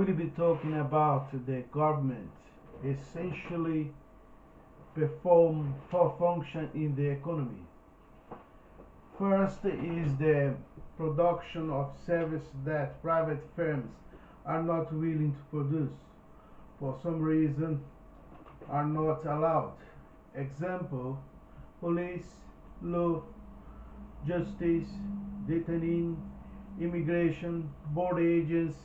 will be talking about the government essentially perform four functions in the economy. First is the production of service that private firms are not willing to produce, for some reason are not allowed. Example, police, law, justice, detaining, immigration, border agents,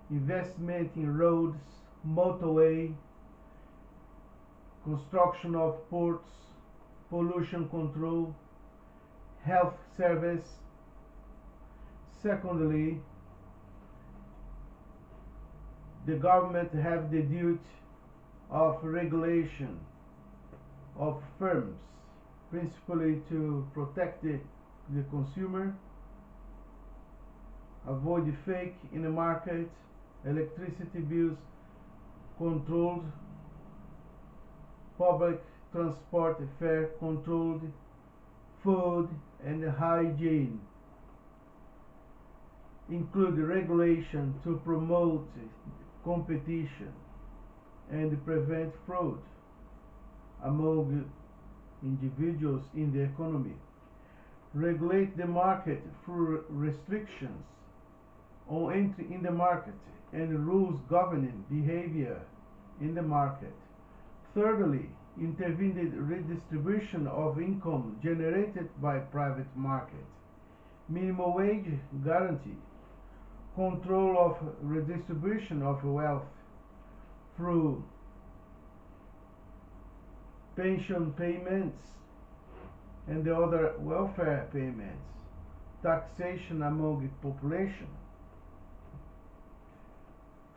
investment in roads, motorway, construction of ports, pollution control, health service. Secondly, the government have the duty of regulation of firms, principally to protect the consumer, avoid the fake in the market, electricity bills controlled, public transport fare controlled, food and hygiene, include regulation to promote competition and prevent fraud among individuals in the economy. Regulate the market through restrictions on entry in the market and rules governing behavior in the market. Thirdly, intervene in the redistribution of income generated by private market. Minimum wage guarantee, control of redistribution of wealth through pension payments and the other welfare payments, taxation among the population.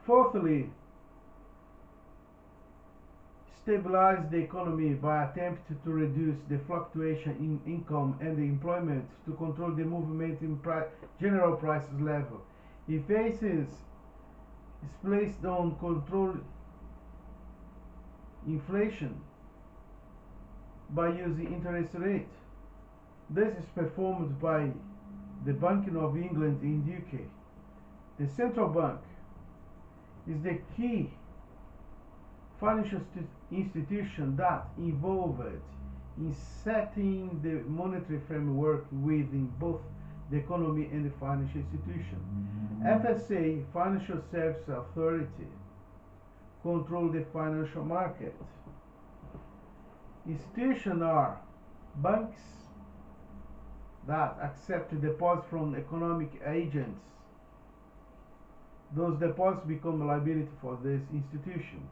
Fourthly, stabilize the economy by attempting to reduce the fluctuation in income and the employment to control the movement in general prices level. Emphasis is placed on control inflation by using interest rate. This is performed by the Bank of England in the UK. The central bank is the key financial institution that involved in setting the monetary framework within both the economy and the financial institution. FSA, Financial Services Authority, control the financial market. Institutions are banks that accept deposits from economic agents. Those deposits become a liability for this institution.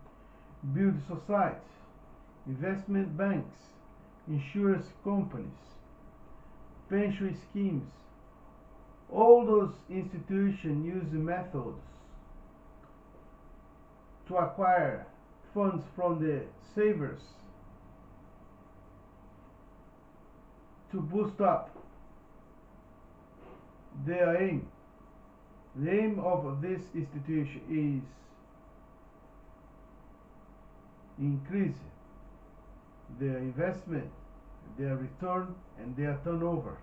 Build society, investment banks, insurance companies, pension schemes. All those institutions use methods to acquire funds from the savers to boost up their aim. The aim of this institution is increase their investment, their return, and their turnover.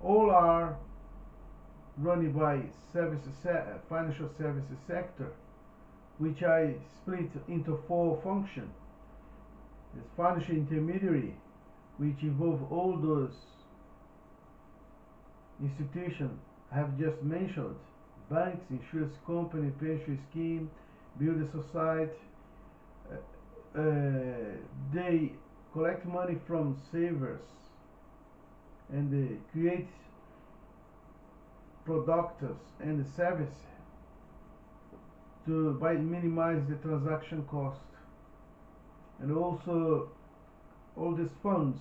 All are run by financial services sector, which I split into four functions. There's financial intermediary, which involve all those institutions I have just mentioned: banks, insurance company, pension scheme, builder society. They collect money from savers and they create products and services to minimize the transaction cost. And also all these funds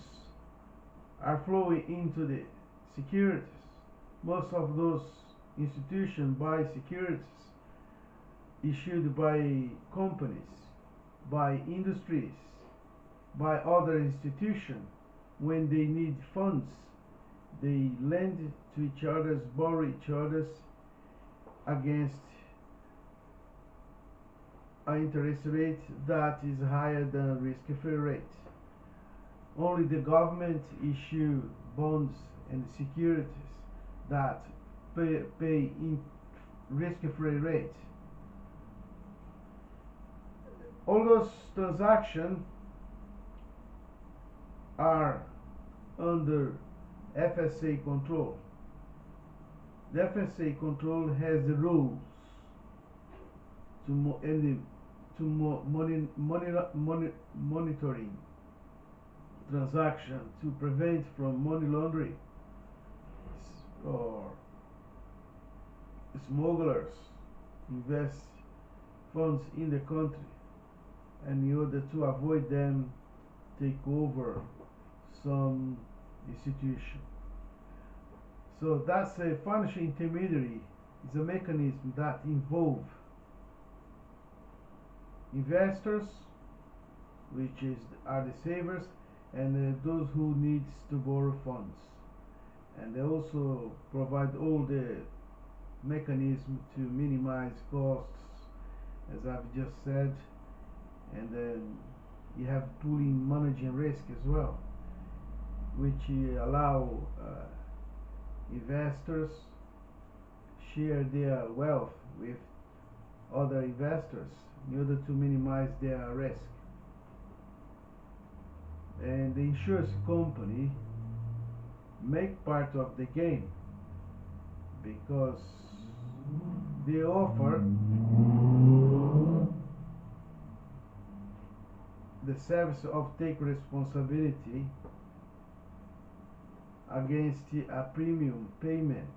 are flowing into the securities. Most of those institutions buy securities issued by companies, by industries, by other institutions. When they need funds, they lend to each other, borrow each other against an interest rate that is higher than risk-free rate. Only the government issue bonds and securities that pay risk-free rate. All those transactions are under FSA control. The FSA control has the rules monitoring transaction to prevent from money laundering or smugglers invest funds in the country, and in order to avoid them take over some institution. So that's a financial intermediary. Is a mechanism that involve investors, which are the savers, and those who needs to borrow funds, and they also provide all the mechanism to minimize costs, as I've just said, and then you have pooling managing risk as well, which allow investors share their wealth with other investors in order to minimize their risk. And the insurance company make part of the game because they offer the service of take responsibility against a premium payment.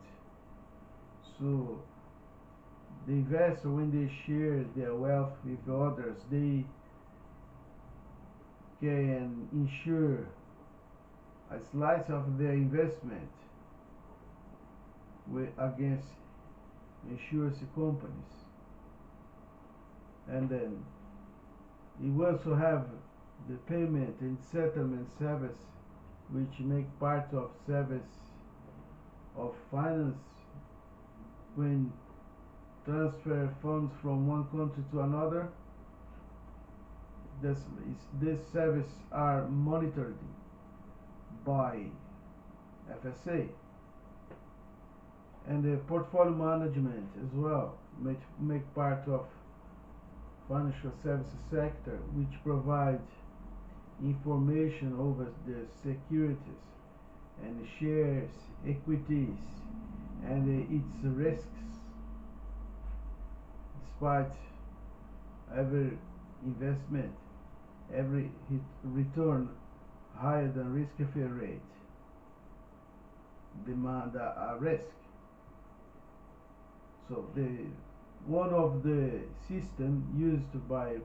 So the investor, when they share their wealth with others, they can insure a slice of their investment against insurance companies. And then you also have the payment and settlement service, which make part of service of finance when transfer funds from one country to another. This service are monitored by FSA, and the portfolio management as well make part of financial services sector, which provides information over the securities and shares, equities, and its risks. Despite every investment, every return higher than risk-free rate demand a risk. So one of the system used by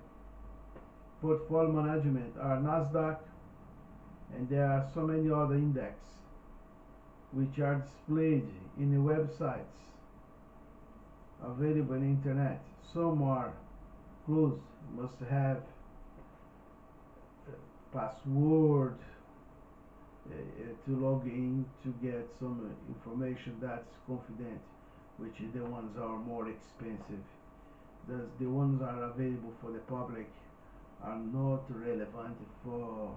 portfolio management are Nasdaq, and there are so many other index which are displayed in the websites available on internet. Some are closed, must have password to log in to get some information that's confident, which the ones are more expensive. The ones are available for the public are not relevant for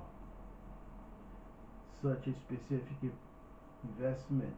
such a specific investment.